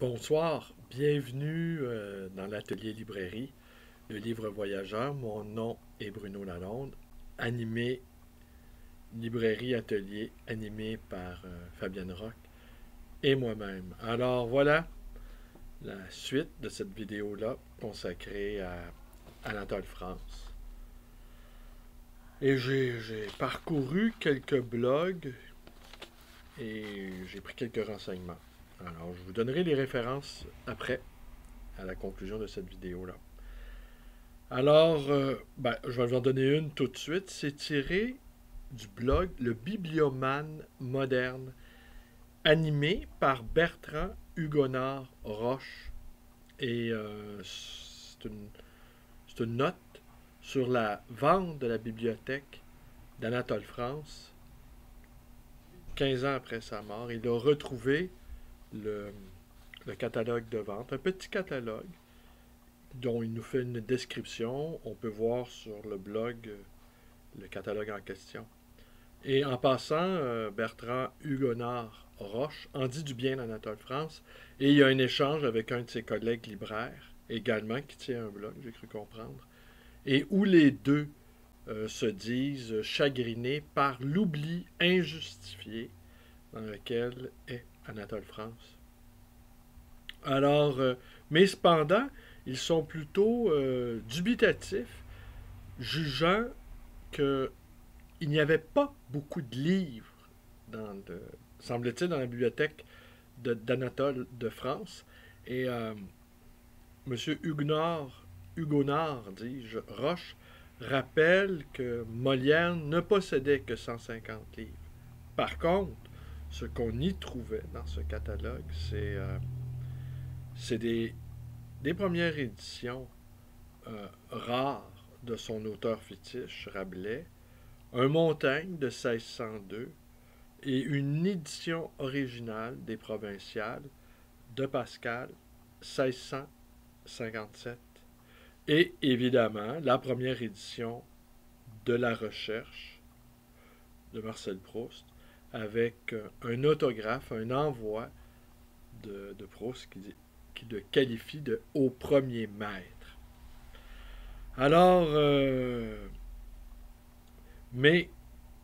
Bonsoir, bienvenue dans l'atelier librairie, le livre voyageur. Mon nom est Bruno Lalonde, animé, librairie atelier, animé par Fabienne Roch et moi-même. Alors voilà la suite de cette vidéo-là consacrée à Anatole France. Et j'ai parcouru quelques blogs et j'ai pris quelques renseignements. Alors je vous donnerai les références après, à la conclusion de cette vidéo-là. Alors, je vais vous en donner une tout de suite. C'est tiré du blog Le Bibliomane moderne, animé par Bertrand Hugonard Roche. Et c'est une note sur la vente de la bibliothèque d'Anatole France, 15 ans après sa mort. Il a retrouvé le, le catalogue de vente, un petit catalogue dont il nous fait une description. On peut voir sur le blog le catalogue en question. Et en passant, Bertrand Hugonard Roche en dit du bien d'Anatole France. Et il y a un échange avec un de ses collègues libraires, également, qui tient un blog, j'ai cru comprendre, et où les deux se disent chagrinés par l'oubli injustifié dans lequel est Anatole France. Alors, mais cependant, ils sont plutôt dubitatifs, jugeant qu'il n'y avait pas beaucoup de livres, semble-t-il, dans la bibliothèque d'Anatole de France. Et M. Hugonard, dis-je, Roche, rappelle que Molière ne possédait que 150 livres. Par contre, ce qu'on y trouvait dans ce catalogue, c'est des premières éditions rares de son auteur fétiche, Rabelais, un Montaigne de 1602 et une édition originale des Provinciales de Pascal, 1657. Et évidemment, la première édition de La Recherche de Marcel Proust, avec un autographe, un envoi de Proust qui le qualifie de au premier maître. Alors, mais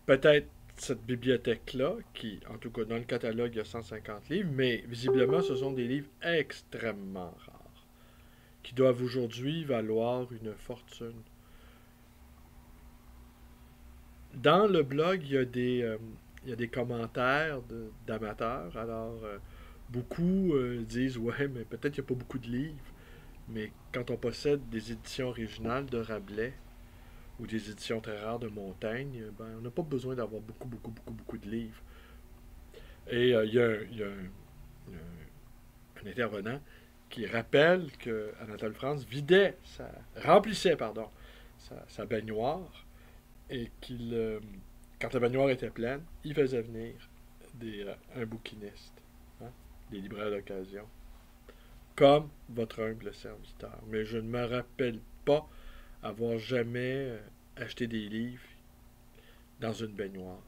peut-être cette bibliothèque-là, qui, en tout cas dans le catalogue, il y a 150 livres, mais visiblement ce sont des livres extrêmement rares, qui doivent aujourd'hui valoir une fortune. Dans le blog, il y a des commentaires d'amateurs. Alors, beaucoup disent, ouais, mais peut-être qu'il n'y a pas beaucoup de livres. Mais quand on possède des éditions originales de Rabelais ou des éditions très rares de Montaigne, ben, on n'a pas besoin d'avoir beaucoup de livres. Et il y a un intervenant qui rappelle que Anatole France remplissait sa baignoire et quand la baignoire était pleine, il faisait venir un bouquiniste, hein, des libraires d'occasion, comme votre humble serviteur. Mais je ne me rappelle pas avoir jamais acheté des livres dans une baignoire.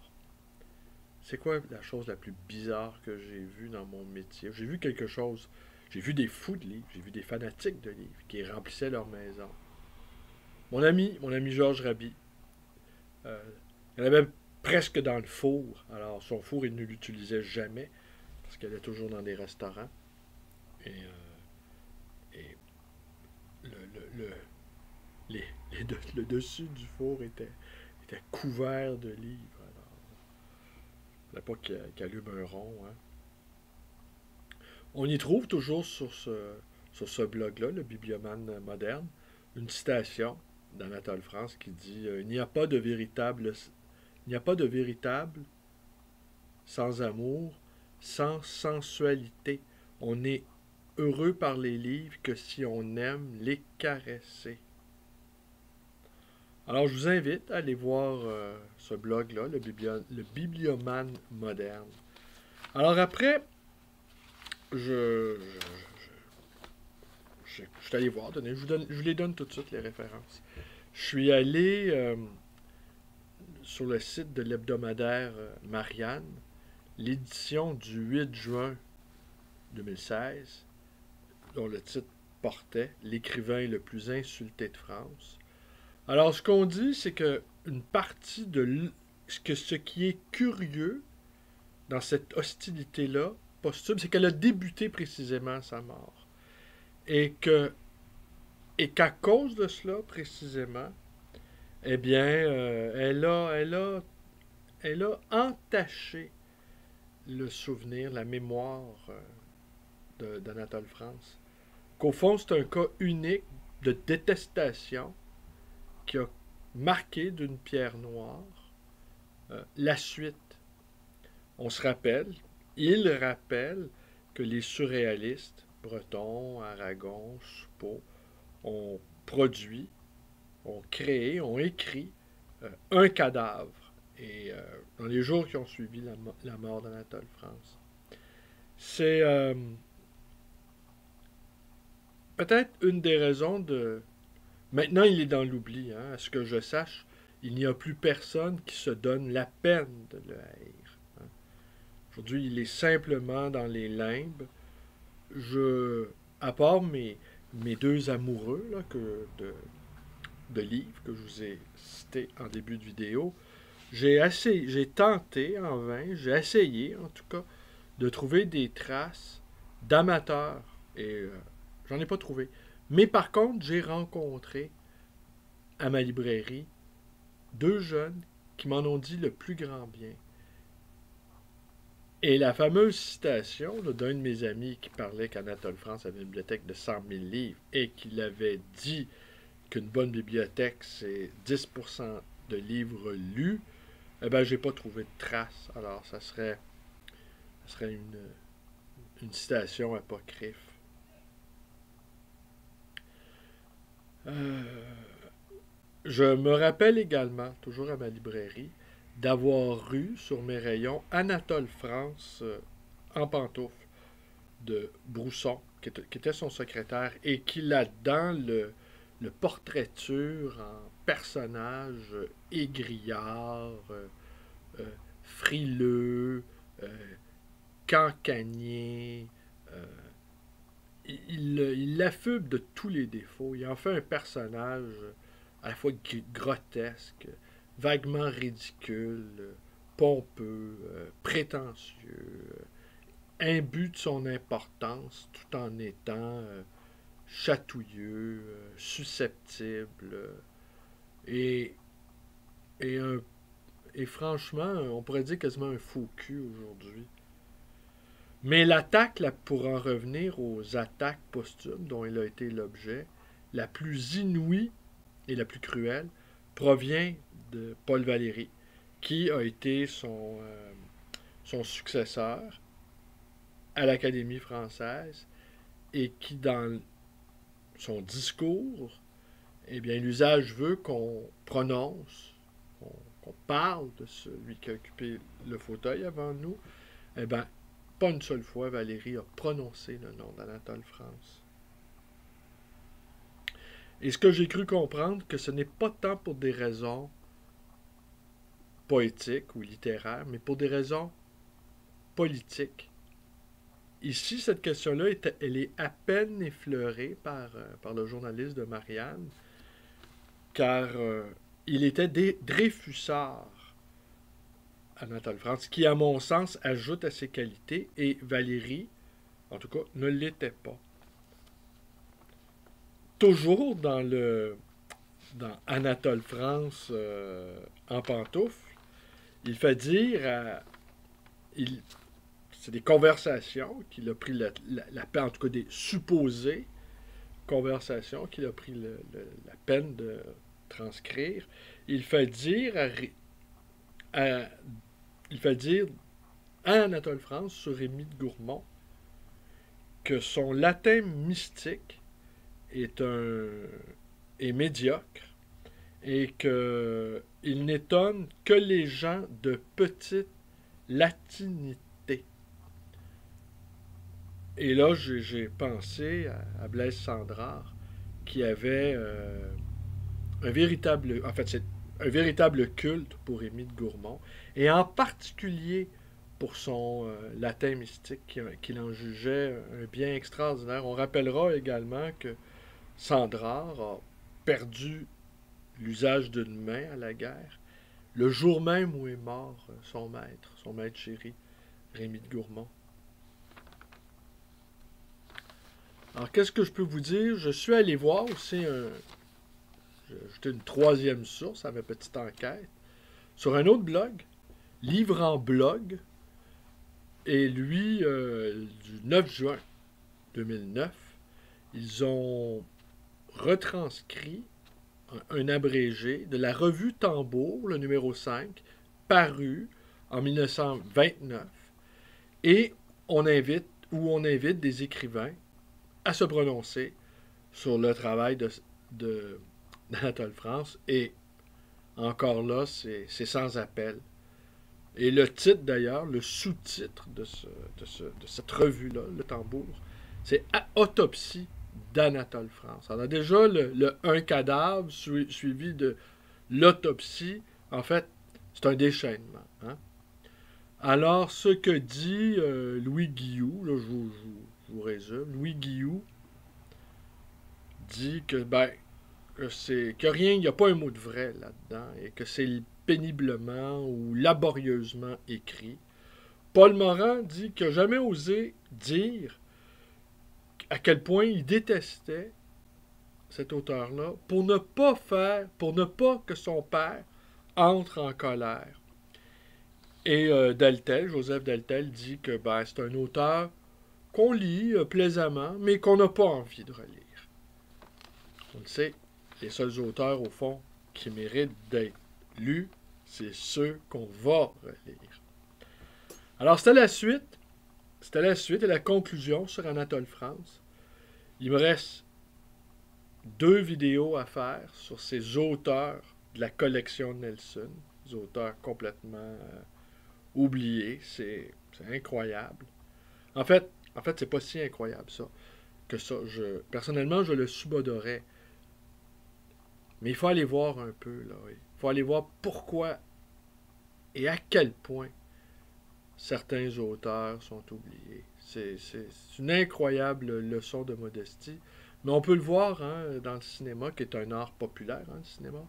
C'est quoi la chose la plus bizarre que j'ai vue dans mon métier? J'ai vu quelque chose. J'ai vu des fous de livres, j'ai vu des fanatiques de livres qui remplissaient leur maison. Mon ami Georges Raby, il avait presque dans le four. Alors, son four, il ne l'utilisait jamais parce qu'il allait toujours dans des restaurants. Et le, le, le dessus du four était couvert de livres. Alors, il ne fallait pas qu'il allume un rond. Hein. On y trouve toujours sur ce blog-là, le Bibliomane moderne, une citation d'Anatole France qui dit il n'y a pas de véritable sans amour, sans sensualité. On est heureux par les livres que si on aime les caresser. Alors, je vous invite à aller voir ce blog-là, le Bibliomane moderne. Alors après, je suis allé voir, je les donne tout de suite, les références. Je suis allé sur le site de l'hebdomadaire Marianne, l'édition du 8 juin 2016, dont le titre portait « L'écrivain le plus insulté de France ». Alors, ce qu'on dit, c'est que une partie de ce qui est curieux dans cette hostilité-là posthume, c'est qu'elle a débuté précisément à sa mort. Et qu'à cause de cela, précisément, eh bien, elle a entaché le souvenir, la mémoire d'Anatole France. Qu'au fond, c'est un cas unique de détestation qui a marqué d'une pierre noire la suite. On se rappelle, il rappelle que les surréalistes, Breton, Aragon, Soupeau, ont produit, ont créé, ont écrit un cadavre. Et dans les jours qui ont suivi la mort d'Anatole France. C'est peut-être une des raisons de... Maintenant, il est dans l'oubli. Hein. À ce que je sache, il n'y a plus personne qui se donne la peine de le haïr. Hein. Aujourd'hui, il est simplement dans les limbes. À part mes deux amoureux là, de livres que je vous ai cités en début de vidéo, j'ai tenté en vain, j'ai essayé en tout cas, de trouver des traces d'amateurs. Et j'en ai pas trouvé. Mais par contre, j'ai rencontré à ma librairie 2 jeunes qui m'en ont dit le plus grand bien. Et la fameuse citation d'un de mes amis qui parlait qu'Anatole France avait une bibliothèque de 100 000 livres et qu'il avait dit qu'une bonne bibliothèque, c'est 10% de livres lus, eh bien, j'ai pas trouvé de traces. Alors, ça serait une citation apocryphe. Je me rappelle également, toujours à ma librairie, d'avoir eu sur mes rayons Anatole France en pantoufles de Brousson, qui était son secrétaire, et qui là-dedans le portraiture en personnage aigriard, frileux, cancanier. Il l'affuble de tous les défauts. Il en fait un personnage à la fois grotesque, vaguement ridicule, pompeux, prétentieux, imbu de son importance tout en étant chatouilleux, susceptible et, et franchement, on pourrait dire quasiment un faux cul aujourd'hui. Mais l'attaque, pour en revenir aux attaques posthumes dont il a été l'objet, la plus inouïe et la plus cruelle, provient de Paul Valéry, qui a été son successeur à l'Académie française et qui, dans son discours, eh bien, l'usage veut qu'on prononce, qu'on parle de celui qui a occupé le fauteuil avant nous. Eh bien, pas une seule fois, Valéry a prononcé le nom d'Anatole France. Et ce que j'ai cru comprendre, que ce n'est pas tant pour des raisons poétiques ou littéraires, mais pour des raisons politiques. Ici, cette question-là, elle est à peine effleurée par le journaliste de Marianne, car il était Dreyfusard, Anatole France, qui, à mon sens, ajoute à ses qualités, et Valéry, en tout cas, ne l'était pas. Toujours dans Anatole France en pantoufles, il fait dire c'est des conversations qu'il a pris la peine, en tout cas des supposées conversations qu'il a pris la peine de transcrire. Il fait dire à Anatole France sur Rémy de Gourmont que son latin mystique est médiocre et qu'il n'étonne que les gens de petite latinité. Et là, j'ai pensé à Blaise Cendrars, qui avait un véritable culte pour Rémy de Gourmont, et en particulier pour son latin mystique qu'il en jugeait un bien extraordinaire. On rappellera également que Sandrard a perdu l'usage d'une main à la guerre, le jour même où est mort son maître chéri, Rémy de Gourmont. Alors, qu'est-ce que je peux vous dire? Je suis allé voir aussi j'ai ajouté une troisième source à ma petite enquête, sur un autre blog, Livre en blog, et lui, du 9 juin 2009, ils ont retranscrit un abrégé de la revue Tambour, le numéro 5, paru en 1929, et on invite des écrivains à se prononcer sur le travail d'Anatole France, et encore là, c'est sans appel. Et le titre d'ailleurs, le sous-titre de cette revue-là, le Tambour, c'est Autopsie d'Anatole France. On a déjà le un cadavre suivi de l'autopsie. En fait, c'est un déchaînement. Hein? Alors, ce que dit Louis Guilloux, là, je vous résume, Louis Guilloux dit que qu'il n'y a pas un mot de vrai là-dedans et que c'est péniblement ou laborieusement écrit. Paul Morand dit qu'il n'a jamais osé dire à quel point il détestait cet auteur-là pour ne pas que son père entre en colère. Et Joseph Deltel dit que c'est un auteur qu'on lit plaisamment, mais qu'on n'a pas envie de relire. On le sait, les seuls auteurs, au fond, qui méritent d'être lus, c'est ceux qu'on va relire. Alors, c'était la suite et la conclusion sur Anatole France. Il me reste 2 vidéos à faire sur ces auteurs de la collection de Nelson, des auteurs complètement oubliés. C'est incroyable. En fait, c'est pas si incroyable que ça. Personnellement, je le subodorais. Mais il faut aller voir un peu, là. Il faut aller voir pourquoi et à quel point certains auteurs sont oubliés. C'est une incroyable leçon de modestie. Mais on peut le voir dans le cinéma, qui est un art populaire, le cinéma.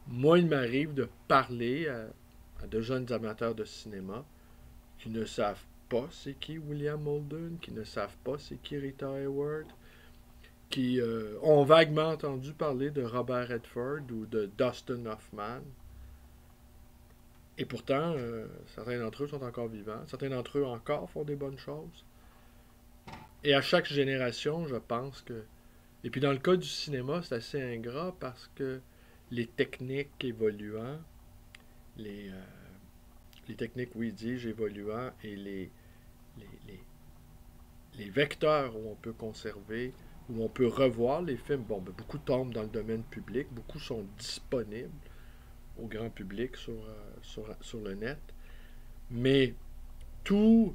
Moi, il m'arrive de parler à de jeunes amateurs de cinéma qui ne savent pas c'est qui William Holden, qui ne savent pas c'est qui Rita Hayworth, qui ont vaguement entendu parler de Robert Redford ou de Dustin Hoffman. Et pourtant, certains d'entre eux sont encore vivants. Certains d'entre eux encore font des bonnes choses. Et à chaque génération, je pense que... Et puis dans le cas du cinéma, c'est assez ingrat parce que les techniques évoluant, les techniques, oui, dis-je, évoluant, et les vecteurs où on peut conserver, où on peut revoir les films, beaucoup tombent dans le domaine public, beaucoup sont disponibles au grand public sur le net, mais tous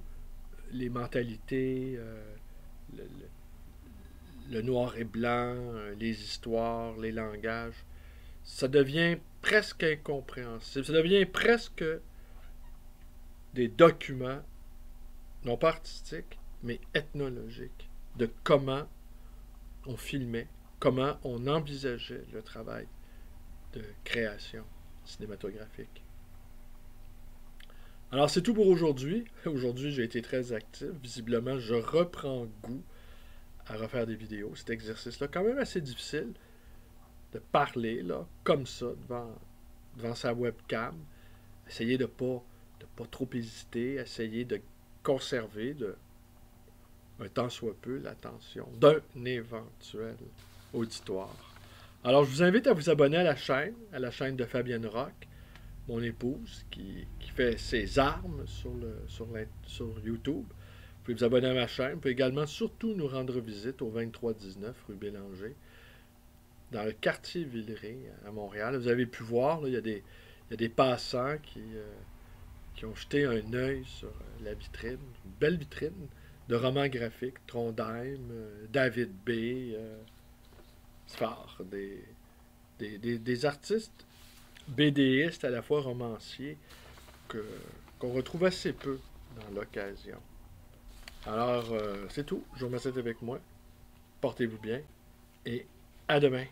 les mentalités, le noir et blanc, les histoires, les langages, ça devient presque incompréhensible. Ça devient presque des documents, non pas artistiques, mais ethnologiques, de comment on filmait, comment on envisageait le travail de création cinématographique. Alors, c'est tout pour aujourd'hui. Aujourd'hui, j'ai été très actif. Visiblement, je reprends goût à refaire des vidéos. Cet exercice-là, quand même assez difficile de parler, là, comme ça, devant sa webcam. Essayer de pas trop hésiter, essayer de conserver un tant soit peu l'attention d'un éventuel auditoire. Alors, je vous invite à vous abonner à la chaîne de Fabienne Rock, mon épouse, qui fait ses armes sur YouTube. Vous pouvez vous abonner à ma chaîne. Vous pouvez également surtout nous rendre visite au 2319 rue Bélanger, dans le quartier Villeray, à Montréal. Vous avez pu voir, là, il y a des passants qui ont jeté un œil sur la vitrine, une belle vitrine de romans graphiques, Trondheim, David B., Sfar, des artistes BDistes à la fois romanciers qu'on retrouve assez peu dans l'occasion. Alors, c'est tout. Je vous remercie d'être avec moi. Portez-vous bien et à demain.